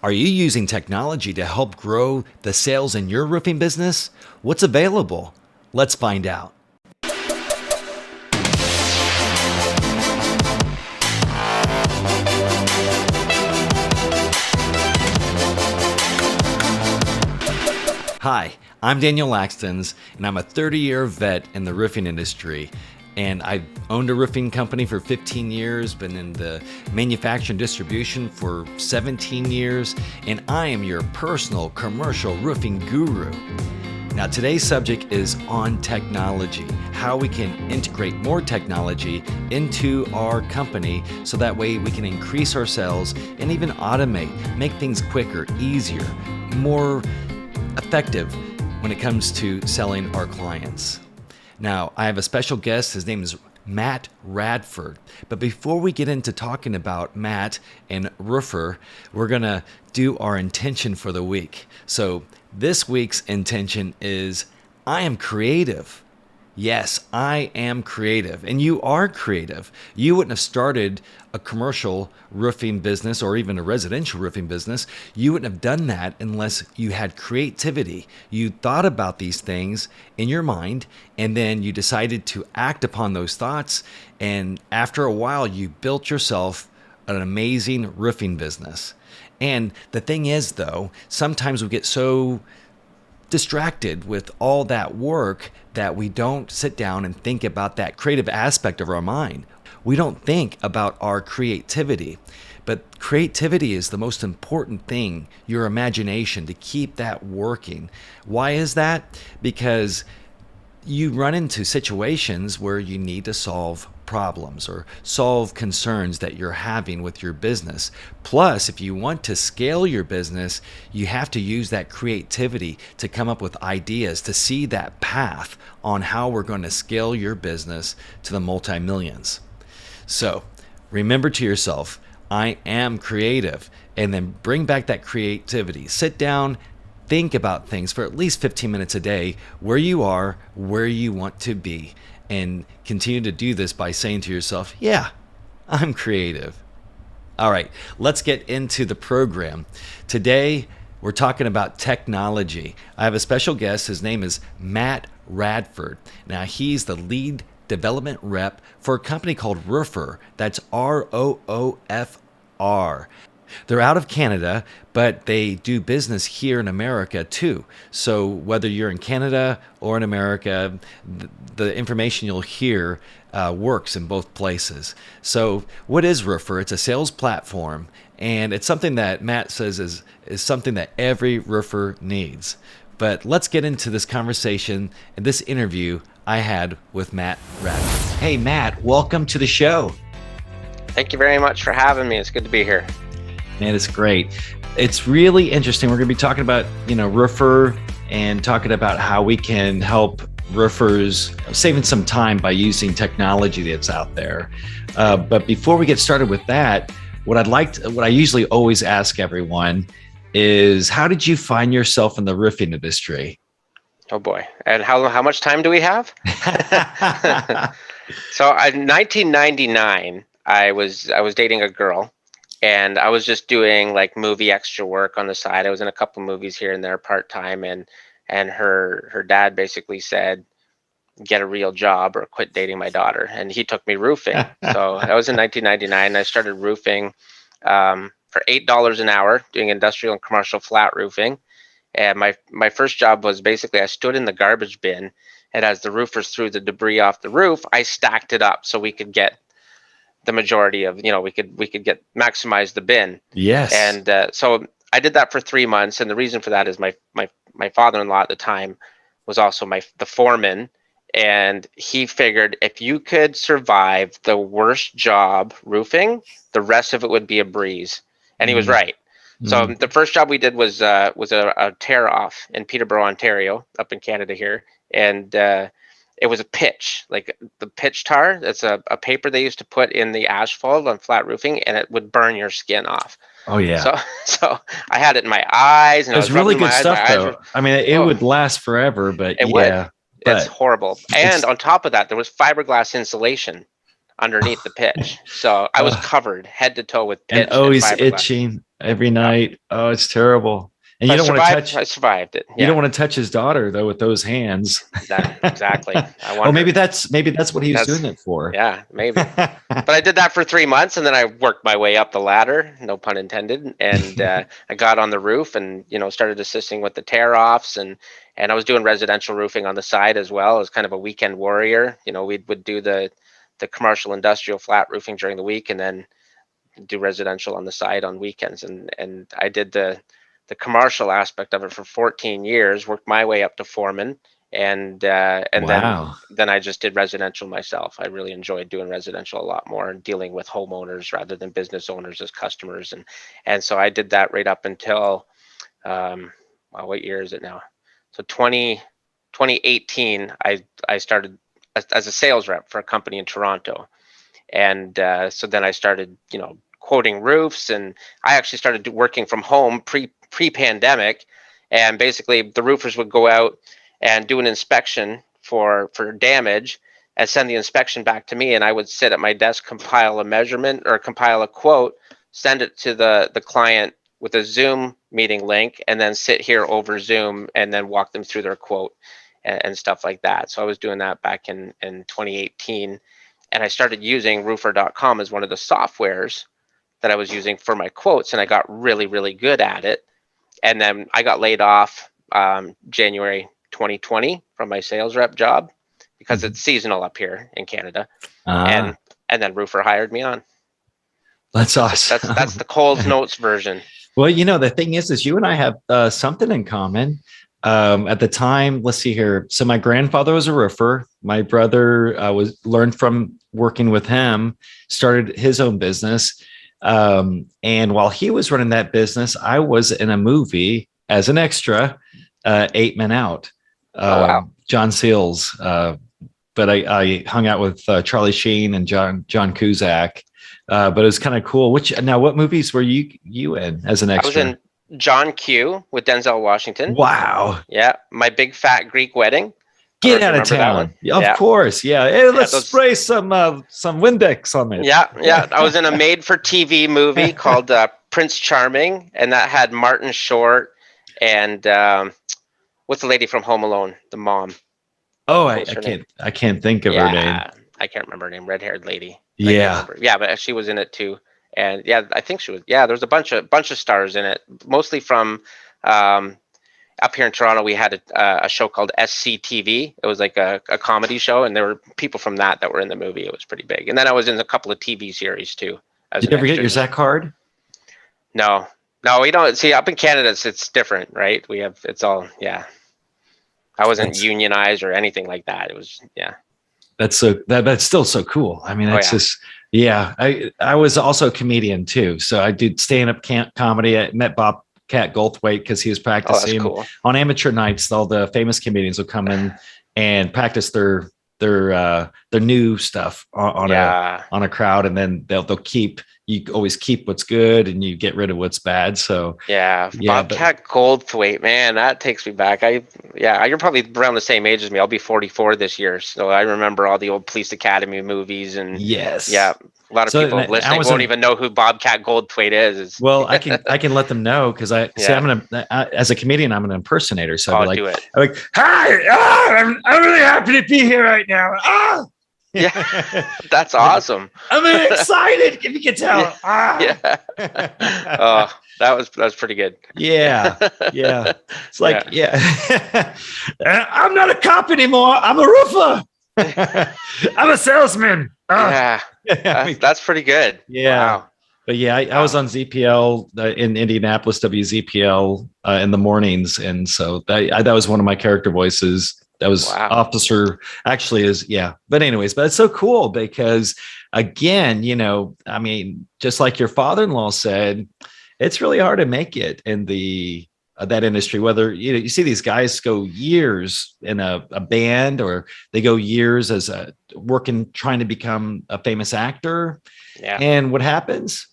Are you using technology to help grow the sales in your roofing business? What's available? Let's find out. Hi, I'm Daniel Lakstins, and I'm a 30-year vet in the roofing industry. And I've owned a roofing company for 15 years, been in the manufacturing distribution for 17 years, and I am your personal commercial roofing guru. Now, today's subject is on technology, how we can integrate more technology into our company so that way we can increase our sales and even automate, make things quicker, easier, more effective when it comes to selling our clients. Now, I have a special guest. His name is Matt Radford. But before we get into talking about Matt and Roofr, we're going to do our intention for the week. So this week's intention is, I am creative. Yes, I am creative, and you are creative. You wouldn't have started a commercial roofing business or even a residential roofing business. You wouldn't have done that unless you had creativity. You thought about these things in your mind, and then you decided to act upon those thoughts. And after a while, you built yourself an amazing roofing business. And the thing is, though, sometimes we get so distracted with all that work that we don't sit down and think about that creative aspect of our mind. We don't think about our creativity. But creativity is the most important thing, your imagination, to keep that working. Why is that? Because you run into situations where you need to solve problems or solve concerns that you're having with your business. Plus, if you want to scale your business, you have to use that creativity to come up with ideas, to see that path on how we're going to scale your business to the multi-millions. So remember to yourself, I am creative, and then bring back that creativity. Sit down, think about things for at least 15 minutes a day, where you are, where you want to be, and continue to do this by saying to yourself, yeah, I'm creative. All right, let's get into the program. Today, we're talking about technology. I have a special guest. His name is Matt Radford. Now, he's the lead development rep for a company called Roofr. That's Roofr. They're out of Canada, but they do business here in America too. So whether you're in Canada or in America, the information you'll hear works in both places. So what is Roofr? It's a sales platform, and it's something that Matt says is something that every roofer needs. But let's get into this conversation and this interview I had with Matt Radford. Hey, Matt, welcome to the show. Thank you very much for having me. It's good to be here. Man, it's great. It's really interesting. We're going to be talking about, Roofr and talking about how we can help roofers saving some time by using technology that's out there. But before we get started with that, what I usually always ask everyone is, how did you find yourself in the roofing industry? Oh boy. And how much time do we have? So in 1999, I was dating a girl. And I was just doing like movie extra work on the side. I was in a couple movies here and there part-time, and her dad basically said, get a real job or quit dating my daughter. And he took me roofing. So that was in 1999. I started roofing for $8 an hour, doing industrial and commercial flat roofing. And my first job was basically I stood in the garbage bin, and as the roofers threw the debris off the roof, I stacked it up so we could get the majority of, we could get maximize the bin. Yes. And so I did that for 3 months, and the reason for that is my father-in-law at the time was also the foreman, and he figured if you could survive the worst job roofing, the rest of it would be a breeze, and he was right. So the first job we did was a tear off in Peterborough, Ontario, up in Canada here, and it was a pitch, like the pitch tar. That's a paper they used to put in the asphalt on flat roofing, and it would burn your skin off. Oh yeah. So I had it in my eyes, and it was really good stuff, though. I mean, it would last forever, but it would. It's horrible. And on top of that, there was fiberglass insulation underneath the pitch, so I was covered head to toe with pitch and always and itching. every Yeah. night. Oh, it's terrible. And So you don't want to I touch. survived it. You don't Yeah. want to touch his daughter though with those hands. That exactly. I Oh, wonder. maybe that's what he was That's doing it for. yeah, maybe. But I did that for 3 months, and then I worked my way up the ladder, no pun intended. And I got on the roof, and started assisting with the tear offs, and I was doing residential roofing on the side as well as kind of a weekend warrior. We would do the commercial industrial flat roofing during the week, and then do residential on the side on weekends. And I did the commercial aspect of it for 14 years, worked my way up to foreman, and Wow. then I just did residential myself. I really enjoyed doing residential a lot more and dealing with homeowners rather than business owners as customers. And so I did that right up until wow, what year is it now? So 2018, I started as a sales rep for a company in Toronto. And so then I started, quoting roofs, and I actually started working from home pre-pandemic. And basically, the roofers would go out and do an inspection for damage, and send the inspection back to me, and I would sit at my desk, compile a measurement or compile a quote, send it to the client with a Zoom meeting link, and then sit here over Zoom and then walk them through their quote and stuff like that. So I was doing that back in 2018, and I started using Roofr.com as one of the softwares that I was using for my quotes, and I got really, really good at it. And then I got laid off January 2020 from my sales rep job because it's seasonal up here in Canada, Ah, and then Roofr hired me on. that's That's awesome. the Coles Notes version. Well, the thing is you and I have something in common. At the time, let's see here. So my grandfather was a roofer. My brother was learned from working with him, started his own business. And while he was running that business, I was in a movie as an extra, 8 Men Out, Oh wow. John Seals. But I hung out with Charlie Sheen and John Cusack. But it was kind of cool. What movies were you in as an I was extra? in John Q with Denzel Washington. Wow. Yeah, My Big Fat Greek Wedding. I don't know Get if you out of remember that one. town. Yeah, of Yeah. course. Yeah. Hey, Yeah, let's those. spray some Windex on it. Yeah. I was in a made-for-TV movie called Prince Charming, and that had Martin Short and what's the lady from Home Alone, the mom? Oh, What was her name? I can't think of her name. Yeah, I can't remember her name. Red-haired lady. I can't Yeah. remember. Yeah, but she was in it too. And yeah, I think she was. Yeah, there was a bunch of stars in it, mostly from um, up here in Toronto. We had a show called SCTV. It was like a comedy show, and there were people from that were in the movie. It was pretty big. And then I was in a couple of TV series too as Did an you ever get extra. your Zach card? No, no, we don't. See, up in Canada, it's different, right? It's all, yeah. I wasn't That's unionized or anything like that. It was, yeah. that's still so cool. I mean, Oh that's yeah. just yeah. I was also a comedian too, so I did stand up comedy. I met Bob Cat Goldthwait because he was Oh, that's practicing cool. on amateur nights. All the famous comedians would come in and practice their new stuff Yeah. on a crowd, and then they'll keep you always keep what's good and you get rid of what's bad. So Yeah, yeah, but Bobcat Goldthwait, man, that takes me back. Yeah, you're probably around the same age as me. I'll be 44 this year, so I remember all the old Police Academy movies, and yeah, yes. a lot of So people and I listening was won't in. even know who Bobcat Goldthwait is. Well, I can let them know because I see Yeah, as a comedian I'm an impersonator, so I'd be I'll like do it. I'm like hi, I'm really happy to be here right now. Yeah, that's Like, awesome. I'm excited if you can tell. Yeah. Oh, that was pretty good. Yeah, Yeah. yeah. It's like Yeah. yeah, I'm not a cop anymore. I'm a roofer. I'm a salesman. Yeah. I mean, That's pretty good. yeah. Wow. But yeah, I was Wow. on ZPL in Indianapolis, WZPL in the mornings, and so that was one of my character voices. That was Wow. officer, actually is yeah. But anyways, but it's so cool because again, I mean, just like your father-in-law said, it's really hard to make it in the that industry. Whether you see these guys go years in a band, or they go years as a working trying to become a famous actor, Yeah. and what happens?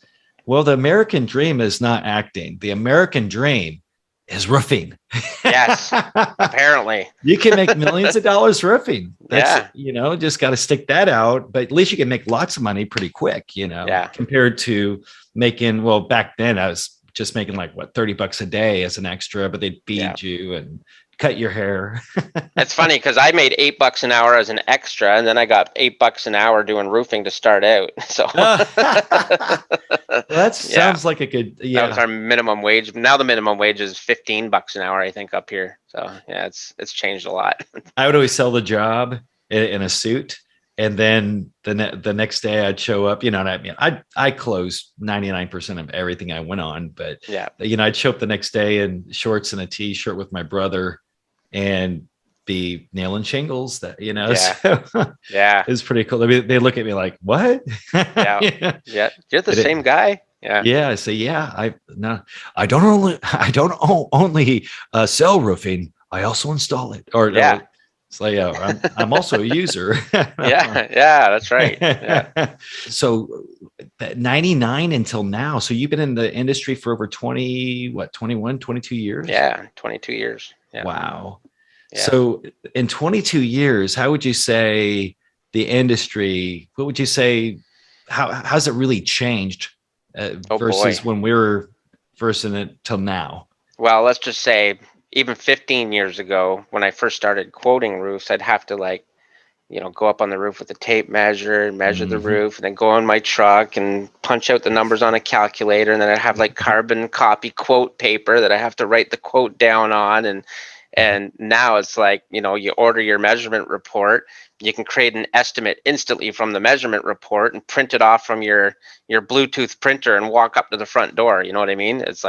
Well, the American dream is not acting. The American dream is roofing. Yes. Apparently. You can make millions of dollars roofing. That's, Yeah. just got to stick that out. But at least you can make lots of money pretty quick, Yeah. compared to making, well, back then I was just making like what, $30 a day as an extra, but they'd feed you and cut your hair. It's funny because I made $8 an hour as an extra, and then I got $8 an hour doing roofing to start out. So That sounds like a good, that was our minimum wage. Now the minimum wage is $15 an hour, I think, up here. So yeah, it's changed a lot. I would always sell the job in a suit, and then the next day I'd show up, and I mean, I closed 99% of everything I went on, but I'd show up the next day in shorts and a t-shirt with my brother and be nailing shingles that, so it was pretty cool. I mean, they look at me like, what? Yeah. You're the same guy. Yeah. I say, I don't only sell roofing. I also install it. Or it's like, I'm also a user. That's right. Yeah. So 99 until now. So you've been in the industry for over 21, 22 years? Yeah. 22 years. Yeah. Wow. Yeah. So in 22 years, how would you say the industry, what would you say, how's it really changed versus when we were versing it till now? Well, let's just say even 15 years ago, when I first started quoting roofs, I'd have to go up on the roof with a tape measure and measure the roof, and then go in my truck and punch out the numbers on a calculator. And then I'd have carbon copy quote paper that I have to write the quote down on. And now it's you order your measurement report, you can create an estimate instantly from the measurement report and print it off from your Bluetooth printer and walk up to the front door. You know what I mean? It's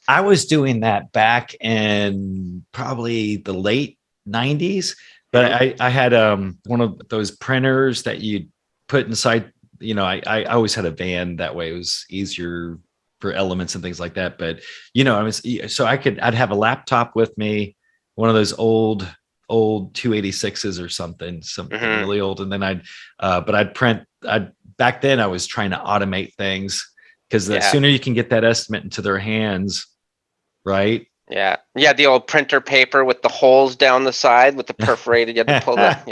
I was doing that back in probably the late 90s, but I had one of those printers that you put inside, I always had a van, that way it was easier for elements and things like that. But I'd have a laptop with me, one of those old 286s or something really old. And then back then I was trying to automate things, because the sooner you can get that estimate into their hands, right? Yeah. The old printer paper with the holes down the side with the perforated, you had to pull that.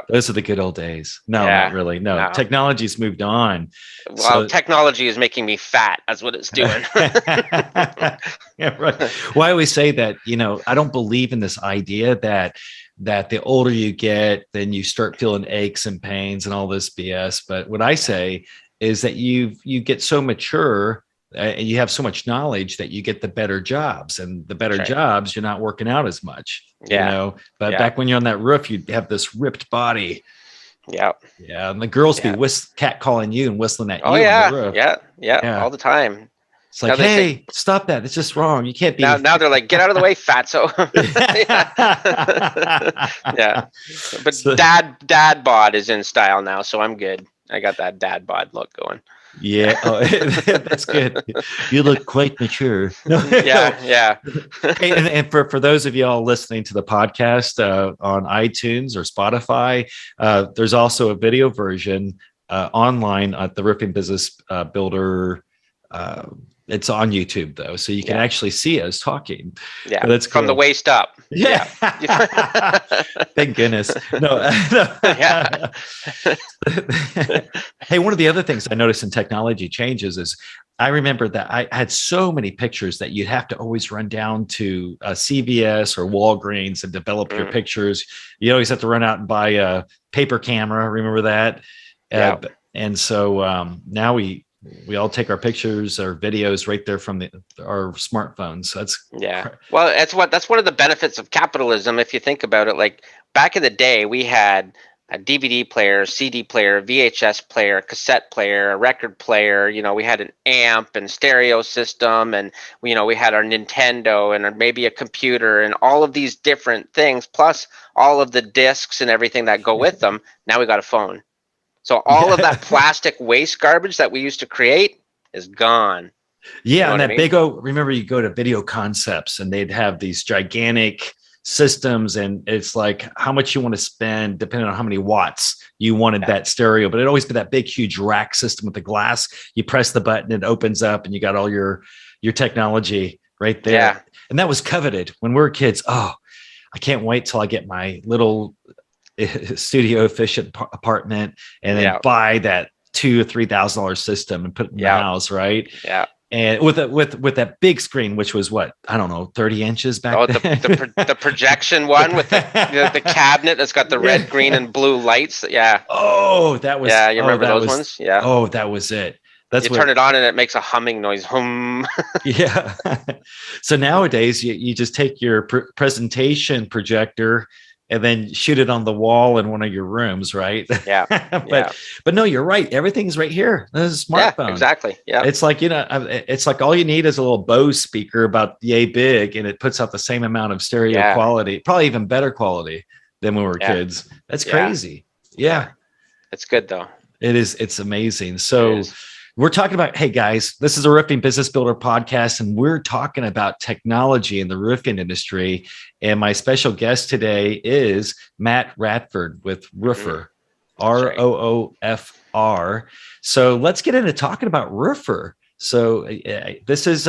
Those are the good old days. No, not really. No. Technology's moved on. Well, technology is making me fat. That's what it's doing. Right. Well, I always say that, I don't believe in this idea that the older you get, then you start feeling aches and pains and all this BS. But what I say is that you get so mature and you have so much knowledge that you get the better jobs, and the better jobs, you're not working out as much, but back when you're on that roof, you'd have this ripped body. Yeah. And the girls be cat calling you and whistling at you on the roof. Yeah. All the time. It's like, hey, stop that. It's just wrong. You can't be. Now they're like, get out of the way, fatso. But dad bod is in style now, so I'm good. I got that dad bod look going. Yeah, that's good. You look quite mature. Yeah. And for those of y'all listening to the podcast on iTunes or Spotify, there's also a video version online at the Roofing Business Builder. It's on YouTube though, so you can actually see us talking. Yeah, that's cool. From the waist up. Yeah. Thank goodness. No. Hey, one of the other things I noticed in technology changes is I remember that I had so many pictures that you'd have to always run down to CVS or Walgreens and develop your pictures. You always have to run out and buy a paper camera. Remember that? And so now we all take our pictures or videos right there from our smartphones. So well, that's one of the benefits of capitalism. If you think about it, like back in the day, we had a DVD player, CD player, VHS player, cassette player, a record player. We had an amp and stereo system, and we had our Nintendo and maybe a computer and all of these different things, plus all of the discs and everything that go with them. Now we got a phone. So all of that plastic waste garbage that we used to create is gone. Yeah, and that big remember you go to Video Concepts and they'd have these gigantic systems, and it's like how much you want to spend depending on how many watts you wanted that stereo. But it'd always be that big, huge rack system with the glass. You press the button, it opens up, and you got all your technology right there. Yeah. And that was coveted when we were kids. Oh, I can't wait till I get my little studio efficient apartment and then buy that $2,000 or $3,000 system and put it in the Yeah. house, right? Yeah. And with that big screen, which was what, I don't know, 30 inches back Oh, then. the projection one with the cabinet that's got the Yeah. red, green, and blue lights. Yeah. Oh, Yeah, you remember those ones? Yeah. that was it. You That's turn what, it on and it makes a humming noise. Hum. yeah. So nowadays you just take your presentation projector and then shoot it on the wall in one of your rooms, right? Yeah. but Yeah. but no, you're right. Everything's right here. This is a Yeah, smartphone. exactly. Yeah. It's like, it's like all you need is a little Bose speaker about yay big, and it puts out the same amount of stereo Yeah. quality, probably even better quality than when we were Yeah. kids. That's Yeah. crazy. Yeah. Yeah, It's good though. it is. It's amazing. It So is. we're talking about, hey guys, this is a roofing business builder podcast, and we're talking about technology in the roofing industry. And my special guest today is Matt Radford with Mhm. Roofr, That's right. Roofr. So let's get into talking about Roofr. So this is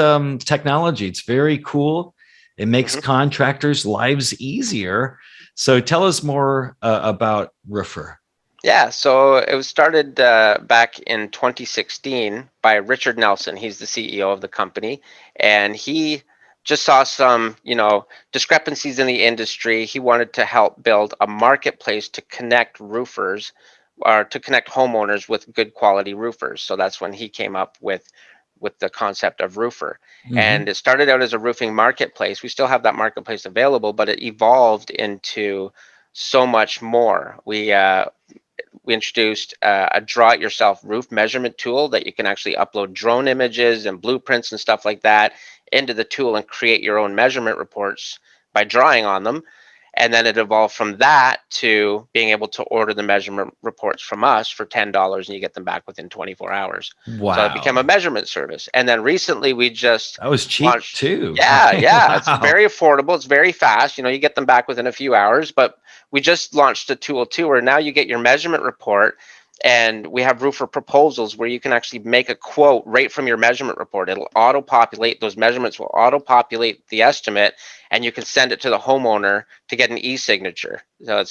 technology. It's very cool. It makes Mhm. contractors' lives easier. So tell us more about Roofr. Yeah, so it was started back in 2016 by Richard Nelson. He's the CEO of the company, and he just saw some, discrepancies in the industry. He wanted to help build a marketplace to connect roofers or to connect homeowners with good quality roofers. So that's when he came up with the concept of Roofr. Mm-hmm. And it started out as a roofing marketplace. We still have that marketplace available, but it evolved into so much more. We introduced a draw it yourself roof measurement tool that you can actually upload drone images and blueprints and stuff like that into the tool and create your own measurement reports by drawing on them. And then it evolved from that to being able to order the measurement reports from us for $10 and you get them back within 24 hours. So it became a Wow. measurement service. And then recently we just That was cheap launched. too. Yeah, yeah, it's Wow. very affordable. It's very fast. You get them back within a few hours. But we just launched a tool too, where now you get your measurement report, and we have Roofr proposals where you can actually make a quote right from your measurement report. It'll auto populate those measurements, will auto populate the estimate, and you can send it to the homeowner to get an e-signature. So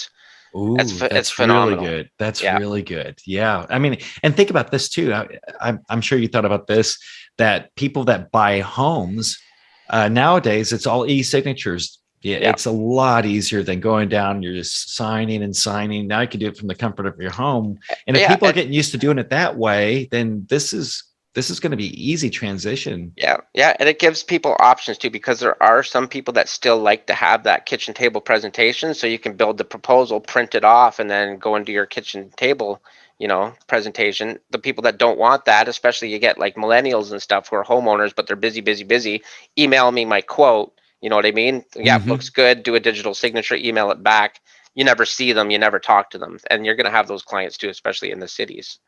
Ooh, it's that's really phenomenal. good. That's Yeah, really good. Yeah. I mean, and think about this too. I'm sure you thought about this, that people that buy homes nowadays, it's all e-signatures. Yeah, yeah, it's a lot easier than going down. You're just signing and signing. Now you can do it from the comfort of your home. And if yeah. people are getting used to doing it that way, then this is going to be easy transition. Yeah, yeah, and it gives people options too, because there are some people that still like to have that kitchen table presentation. So you can build the proposal, print it off, and then go into your kitchen table, presentation. The people that don't want that, especially you get like millennials and stuff who are homeowners, but they're busy, busy, busy. Email me my quote. You know what I mean? Yeah, Hmm. looks good. Do a digital signature, email it back. You never see them, you never talk to them, and you're going to have those clients too, especially in the cities.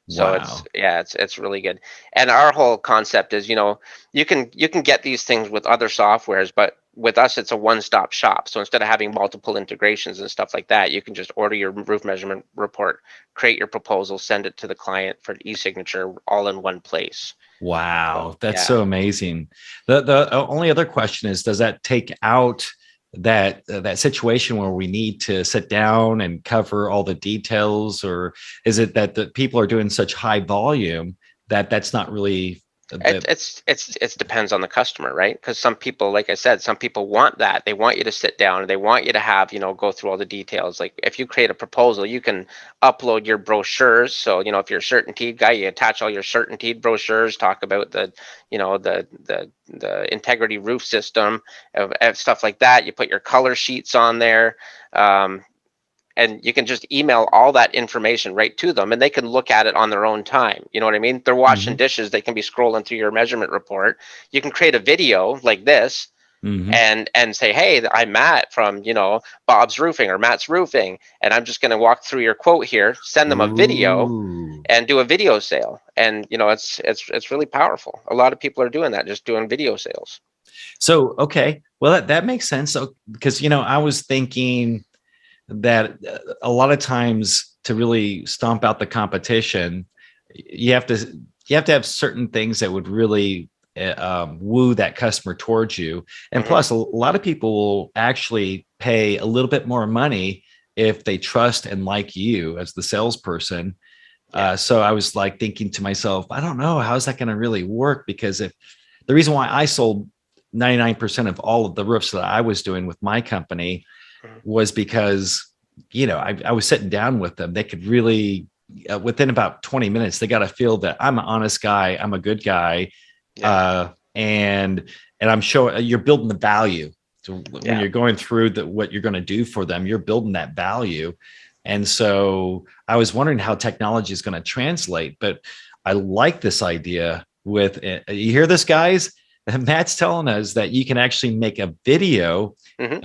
So Wow. it's really good. And our whole concept is, you can get these things with other softwares, but with us it's a one-stop shop. So instead of having multiple integrations and stuff like that, you can just order your roof measurement report, create your proposal, send it to the client for e-signature all in one place. So Wow, that's yeah. so amazing. The only other question is, does that take out that situation where we need to sit down and cover all the details, or is it that the people are doing such high volume that that's not really It, the it's depends on the customer, right? Because some people, like I said, some people want that. They want you to sit down. They want you to have, go through all the details. Like if you create a proposal, you can upload your brochures. So, if you're a certainteed guy, you attach all your certainteed brochures, talk about the integrity roof system, of stuff like that. You put your color sheets on there. And you can just email all that information right to them and they can look at it on their own time. You know what I mean? They're washing Mhm, dishes, they can be scrolling through your measurement report. You can create a video like this mhm. and say, hey, I'm Matt from, Bob's Roofing or Matt's Roofing, and I'm just going to walk through your quote here, send them a video Ooh. and do a video sale. And it's really powerful. A lot of people are doing that, just doing video sales. So okay, well that makes sense. So because I was thinking that a lot of times to really stomp out the competition, you have to have certain things that would really woo that customer towards you. And Hmm. plus, a lot of people will actually pay a little bit more money if they trust and like you as the salesperson. Yeah. So I was like thinking to myself, I don't know, how's that going to really work? Because if the reason why I sold 99% of all of the roofs that I was doing with my company Mhm. was because, I was sitting down with them. They could really, within about 20 minutes, they got to feel that I'm an honest guy. I'm a good guy. Yeah. And I'm showing you're building the value. So when Yeah. you're going through what you're going to do for them, you're building that value. And so I was wondering how technology is going to translate, but I like this idea with it. You hear this, guys? Matt's telling us that you can actually make a video Hmm.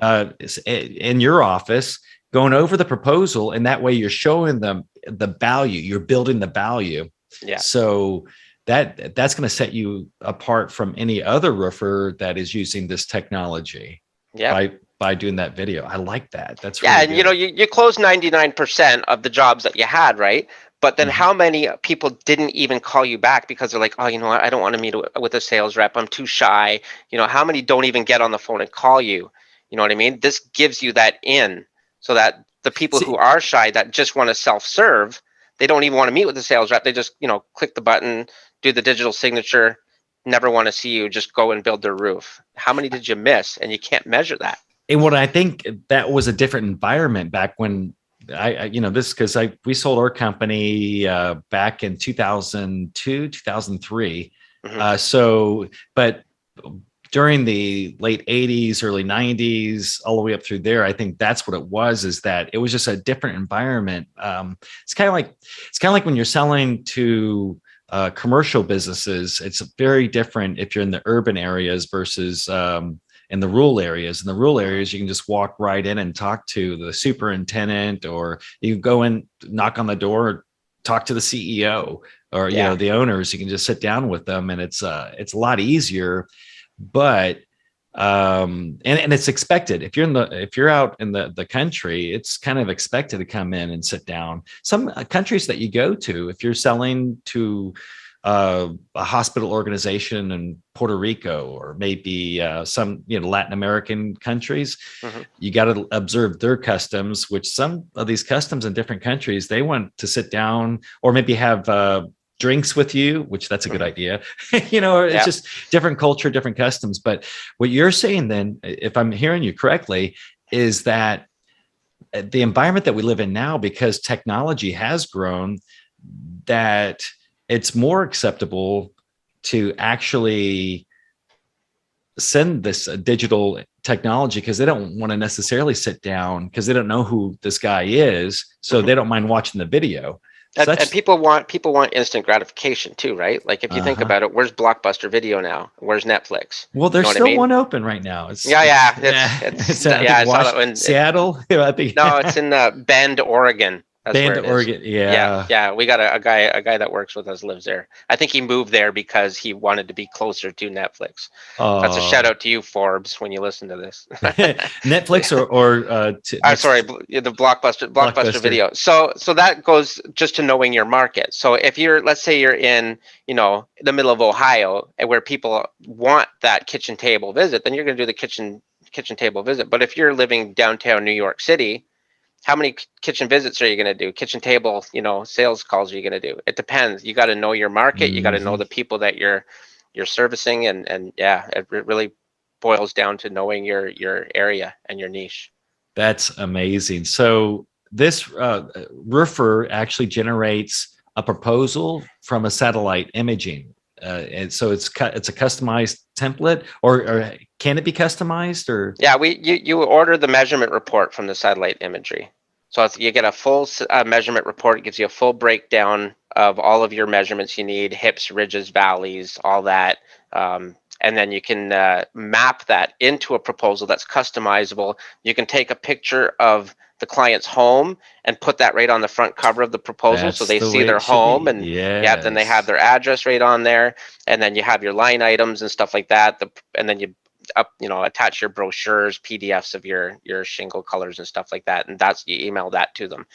in your office going over the proposal, and that way you're showing them the value. You're building the value. Yeah. So that's going to set you apart from any other roofer that is using this technology Yeah. by doing that video. I like that. That's Yeah, really and you know, good. you close 99% of the jobs that you had, right? But then Mhm. how many people didn't even call you back because they're like, oh, you know what, I don't want to meet with a sales rep. I'm too shy. You know, how many don't even get on the phone and call you? You know what I mean? This gives you that in so that the people who See, are shy that just want to self-serve, they don't even want to meet with the sales rep. They just, click the button, do the digital signature, never want to see you, just go and build their roof. How many did you miss? And you can't measure that. and what I think that was a different environment back when this because I we sold our company back in 2002 2003. Hmm. But during the late 80s, early 90s, all the way up through there, I think that's what it was, is that it was just a different environment. It's kind of like when you're selling to commercial businesses. It's very different if you're in the urban areas versus in the rural areas. In the rural Hmm. areas, you can just walk right in and talk to the superintendent, or you go in, knock on the door, talk to the CEO, or Yeah. the owners. You can just sit down with them, and it's a lot easier. But and it's expected. If you're out in the country, it's kind of expected to come in and sit down. Some countries that you go to, if you're selling to a hospital organization in Puerto Rico, or maybe some Latin American countries, Hmm. you got to observe their customs. Which some of these customs in different countries, they want to sit down or maybe have drinks with you, which that's a good Hmm. idea. It's Yeah. just different culture, different customs. But what you're saying then, if I'm hearing you correctly, is that the environment that we live in now, because technology has grown, that it's more acceptable to actually send this digital technology, because they don't want to necessarily sit down, because they don't know who this guy is, so Hmm. they don't mind watching the video. So And that's people want instant gratification too, right? Like if you think uh-huh. about it, where's Blockbuster Video now? Where's Netflix? Well, You know there's what I still mean? one open right now. it's Yeah, it's yeah. yeah it's I think Yeah. I saw that Wash one. Seattle. I think No, it's in Bend, Oregon. That's where Bend, it is. Oregon. Yeah, Yeah. yeah. We got a guy that works with us lives there. I think he moved there because he wanted to be closer to Netflix. That's a shout Oh. out to you, Forbes, when you listen to this. Netflix or Sorry, next the Blockbuster Blockbuster. Video. So that goes just to knowing your market. So if let's say you're in, the middle of Ohio, and where people want that kitchen table visit, then you're going to do the kitchen table visit. But if you're living downtown New York City, how many kitchen visits are you going to do? Kitchen table, sales calls are you going to do? It depends. You got to know your market. You got to know Mhm. the people that you're servicing, and yeah, it really boils down to knowing your area and your niche. That's amazing. So this roofer actually generates a proposal from a satellite imaging, and so it's a customized template, or can it be customized, or Yeah, you order the measurement report from the satellite imagery. So you get a full measurement report. It gives you a full breakdown of all of your measurements you need: hips, ridges, valleys, all that. And then you can map that into a proposal that's customizable. You can take a picture of the client's home and put that right on the front cover of the proposal, so that's they the see way their it should home, be? and yeah, then they have Yes. their address right on there, and then you have your line items and stuff like that. And then you attach your brochures, PDFs of your shingle colors and stuff like that, and you email that to them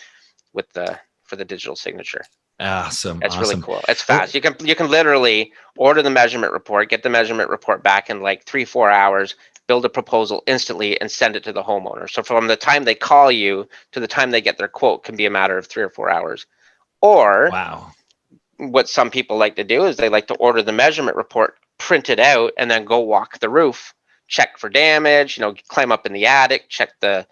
with the for the digital signature. Awesome. It's really Awesome. cool. It's Oh, fast. You can literally order the measurement report, get the measurement report back in like 3-4 hours, build a proposal instantly, and send it to the homeowner. So from the time they call you to the time they get their quote can be a matter of 3 or 4 hours. Or Wow. what some people like to do is they like to order the measurement report, print it out, and then go walk the roof, check for damage, climb up in the attic, check the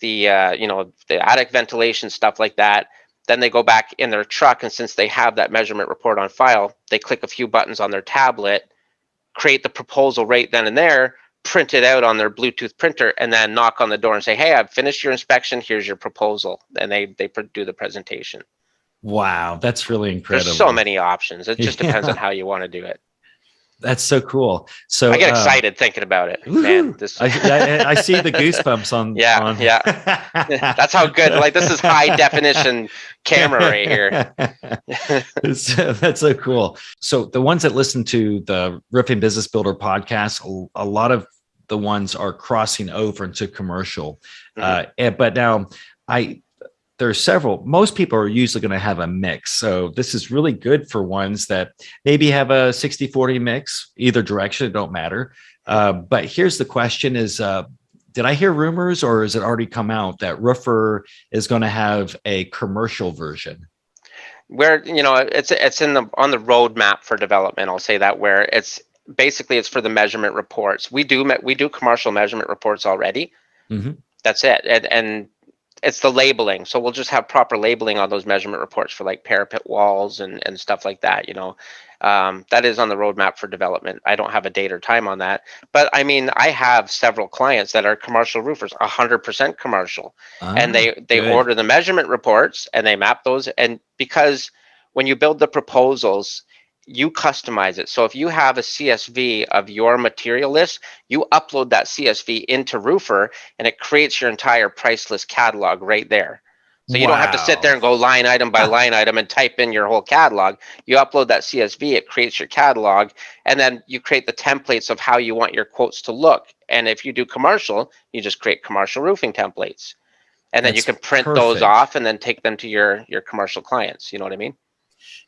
the attic ventilation, stuff like that. Then they go back in their truck, and since they have that measurement report on file, they click a few buttons on their tablet, create the proposal right then and there, print it out on their Bluetooth printer, and then knock on the door and say, "Hey, I've finished your inspection. Here's your proposal." And they do the presentation. Wow, that's really There's so incredible. many options. It just depends on Yeah, how you want to do it. that's so cool. I So, get excited thinking about it, man. woohoo! This, I see the goosebumps on yeah, on. yeah. That's how good. Like, this is high definition camera right here. That's so cool. So the ones that listen to the Roofing Business Builder podcast, a lot of the ones are crossing over into commercial. But now I there's several. Most people are usually going to have a mix. So this is really good for ones that maybe have a 60-40 mix, either direction, it don't matter. But here's the question is, did I hear rumors or has it already come out that Roofr is going to have a commercial version? Where it's on the roadmap for development. I'll say that, where it's basically it's for the measurement reports. We do commercial measurement reports already. Mm-hmm. That's it, and it's the labeling. So we'll just have proper labeling on those measurement reports for like parapet walls and stuff like that. That is on the roadmap for development. I don't have a date or time on that, but I mean, I have several clients that are commercial roofers, 100% commercial, and they Good. order the measurement reports and they map those. And because when you build the proposals, you customize it. So if you have a CSV of your material list, you upload that CSV into Roofr, and it creates your entire price list catalog right there. So you don't have to sit there Wow. and go line item by line item and type in your whole catalog. You upload that CSV, it creates your catalog, and then you create the templates of how you want your quotes to look. And if you do commercial, you just create commercial roofing templates. And then you That's can print those perfect. off and then take them to your commercial clients. You know what I mean?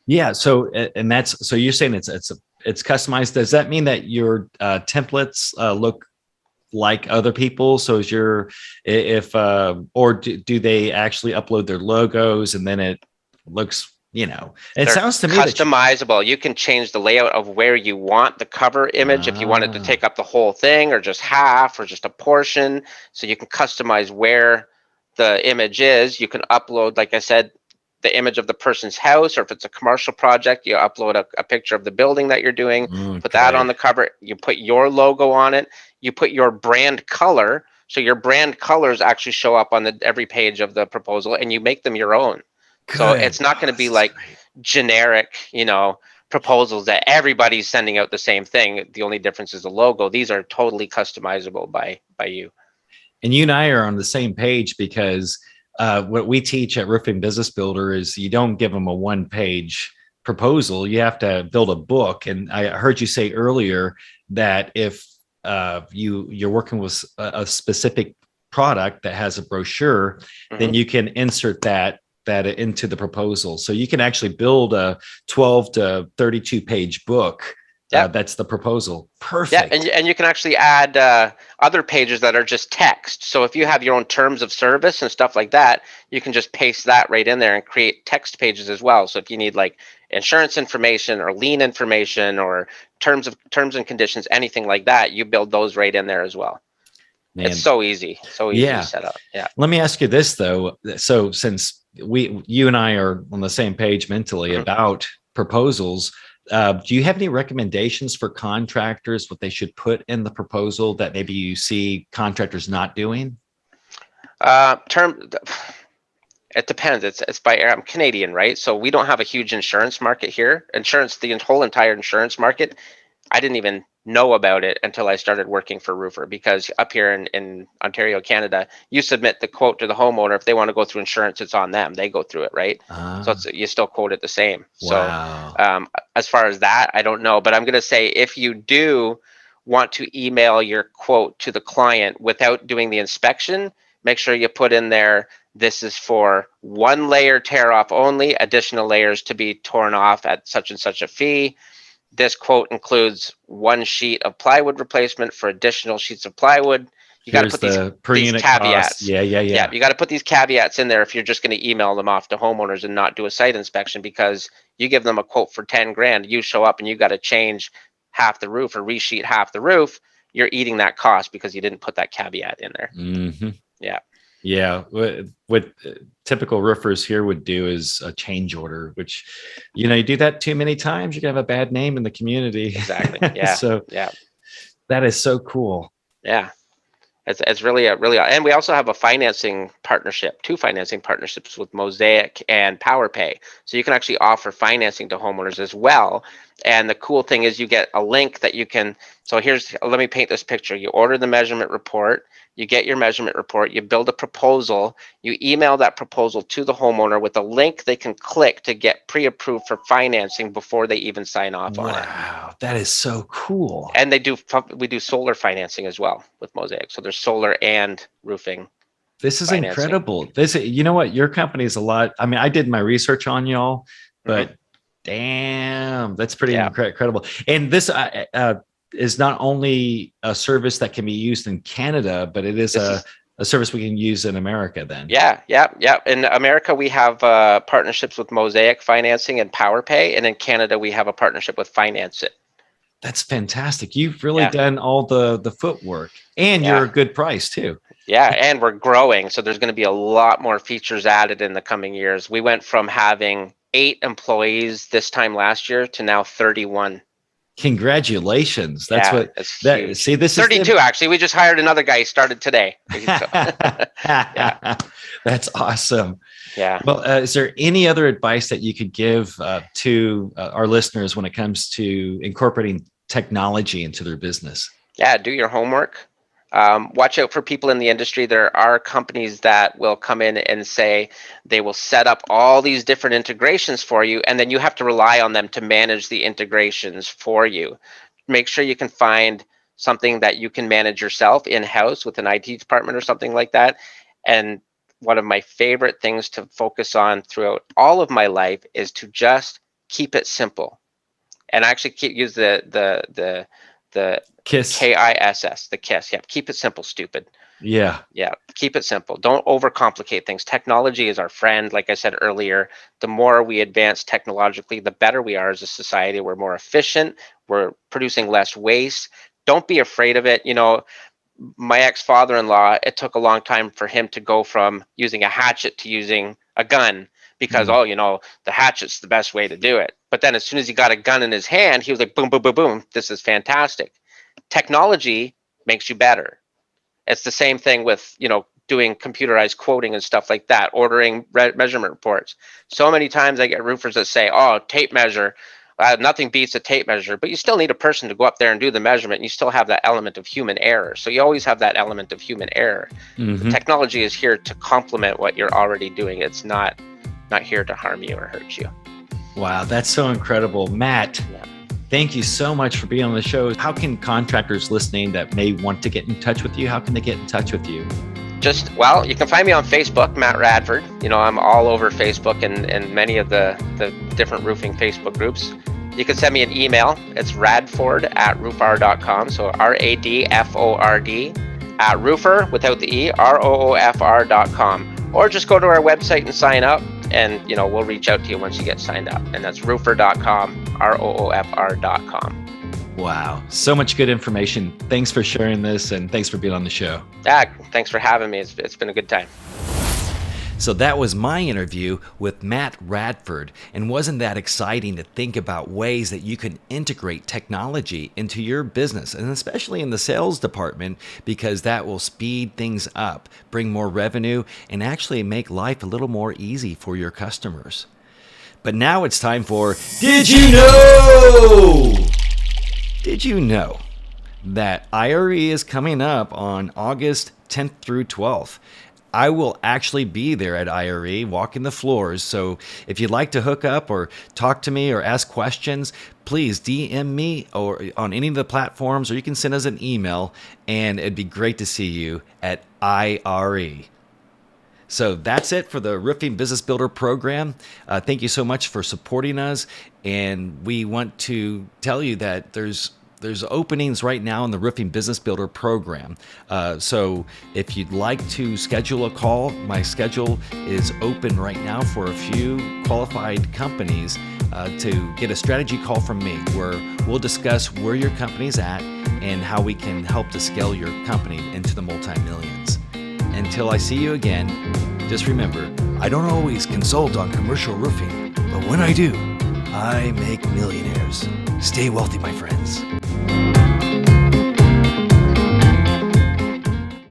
Yeah. So, and that's so you're saying it's customized. Does that mean that your templates look like other people? So is your if or do they actually upload their logos and then it looks? It They're sounds to me that customizable. You can change the layout of where you want the cover image, if you want it to take up the whole thing or just half or just a portion. So you can customize where the image is. You can upload, like I said, the image of the person's house, or if it's a commercial project, you upload a picture of the building that you're doing, put that on okay. the cover, you put your logo on it, you put your brand color. So your brand colors actually show up on every page of the proposal, and you make them your own. So Good. it's not Oh, going to be this is like great. generic, proposals that everybody's sending out the same thing. The only difference is the logo. These are totally customizable by you. And you and I are on the same page because what we teach at Roofing Business Builder is you don't give them a one-page proposal. You have to build a book. And I heard you say earlier that if you're working with a specific product that has a brochure, then Mhm. you can insert that into the proposal. So you can actually build a 12 to 32 page book. Yeah. That's the proposal. Yeah, and, Perfect. and you can actually add other pages that are just text. So if you have your own terms of service and stuff like that, you can just paste that right in there and create text pages as well. So if you need like insurance information or lien information or terms and conditions, anything like that, you build those right in there as well. It's Man, so easy to yeah. set up. Yeah. Let me ask you this though. So since you and I are on the same page mentally Mhm. about proposals, do you have any recommendations for contractors what they should put in the proposal that maybe you see contractors not doing? Term. It depends. It's by I'm Canadian, right? So we don't have a huge insurance market here. The whole entire insurance market, I didn't even know about it until I started working for Roofr, because up here in Ontario, Canada, you submit the quote to the homeowner. If they want to go through insurance, it's on them. They go through it, right? So Ah, you still quote it the same. So wow. as far as that, I don't know. But I'm going to say, if you do want to email your quote to the client without doing the inspection, make sure you put in there, this is for one layer tear off only, additional layers to be torn off at such and such a fee. This quote includes one sheet of plywood replacement for additional sheets of plywood. You got to Here's put these the per these unit cost. caveats. Yeah, yeah, Yeah, yeah. you got to put these caveats in there if you're just going to email them off to homeowners and not do a site inspection, because you give them a quote for 10 grand, you show up and you got to change half the roof or resheet half the roof. You're eating that cost because you didn't put that caveat in there. Hmm. Yeah, Yeah, what typical roofers here would do is a change order, which, you do that too many times, you're gonna have a bad name in the community. exactly. Yeah, So yeah, that is so cool. yeah. It's really, and we also have a financing partnership, two financing partnerships with Mosaic and PowerPay. So you can actually offer financing to homeowners as well. And the cool thing is you get a link that you can, so let me paint this picture. You order the measurement report, you get your measurement report, you build a proposal, you email that proposal to the homeowner with a link they can click to get pre-approved for financing before they even sign off on it. Wow, that is so cool. And we do solar financing as well with Mosaic. So there's solar and roofing This is financing. incredible. You know what? Your company is a lot. I mean, I did my research on y'all, Hmm. but damn, that's pretty Yeah. incredible. And this is not only a service that can be used in Canada, but it is This a, is a service we can use in America then. yeah. In America, we have partnerships with Mosaic Financing and PowerPay, and in Canada, we have a partnership with Finance It. That's fantastic. You've really Yeah, done all the footwork, and you're yeah, a good price too. yeah. And we're growing, so there's going to be a lot more features added in the coming years. We went from having 8 employees this time last year to now 31. Congratulations. That's Yeah, what it's that huge. see this is 32 actually. We just hired another guy. He started today. So, yeah, That's awesome. yeah, Well, is there any other advice that you could give to our listeners when it comes to incorporating technology into their business? yeah. Do your homework. Watch out for people in the industry. There are companies that will come in and say they will set up all these different integrations for you, and then you have to rely on them to manage the integrations for you. Make sure you can find something that you can manage yourself in-house with an IT department or something like that. And one of my favorite things to focus on throughout all of my life is to just keep it simple. And I actually use the Kiss. KISS, the KISS. Yeah, keep it simple, stupid. Yeah. Yeah, keep it simple. Don't overcomplicate things. Technology is our friend. Like I said earlier, the more we advance technologically, the better we are as a society. We're more efficient. We're producing less waste. Don't be afraid of it. My ex-father-in-law, it took a long time for him to go from using a hatchet to using a gun because, Mm. oh, the hatchet's the best way to do it. But then as soon as he got a gun in his hand, he was like, boom, boom, boom, boom. This is fantastic. Technology makes you better. It's the same thing with, doing computerized quoting and stuff like that, ordering measurement reports. So many times I get roofers that say, oh, tape measure. Nothing beats a tape measure, but you still need a person to go up there and do the measurement. And you still have that element of human error. So you always have that element of human error. The Hmm. technology is here to complement what you're already doing. It's not here to harm you or hurt you. Wow, that's so incredible. Matt, Yeah. thank you so much for being on the show. How can contractors listening that may want to get in touch with you, how can they get in touch with you? Well, you can find me on Facebook, Matt Radford. I'm all over Facebook and many of the different roofing Facebook groups. You can send me an email. It's radford@roofr.com. So RADFORD at Roofr without the E, ROOFR.com. Or just go to our website and sign up, and we'll reach out to you once you get signed up. And that's roofr.com, ROOFR.com. Wow, so much good information. Thanks for sharing this, and thanks for being on the show. Yeah, thanks for having me. It's been a good time. So that was my interview with Matt Radford. And wasn't that exciting to think about ways that you can integrate technology into your business, and especially in the sales department, because that will speed things up, bring more revenue, and actually make life a little more easy for your customers. But now it's time for Did You Know? Did you know that IRE is coming up on August 10th through 12th? I will actually be there at IRE walking the floors. So if you'd like to hook up or talk to me or ask questions, please DM me or on any of the platforms, or you can send us an email, and it'd be great to see you at IRE. So that's it for the Roofing Business Builder program. Thank you so much for supporting us. And we want to tell you that there's There's openings right now in the Roofing Business Builder program. So if you'd like to schedule a call, my schedule is open right now for a few qualified companies to get a strategy call from me, where we'll discuss where your company's at and how we can help to scale your company into the multi-millions. Until I see you again, just remember, I don't always consult on commercial roofing, but when I do, I make millionaires. Stay wealthy, my friends.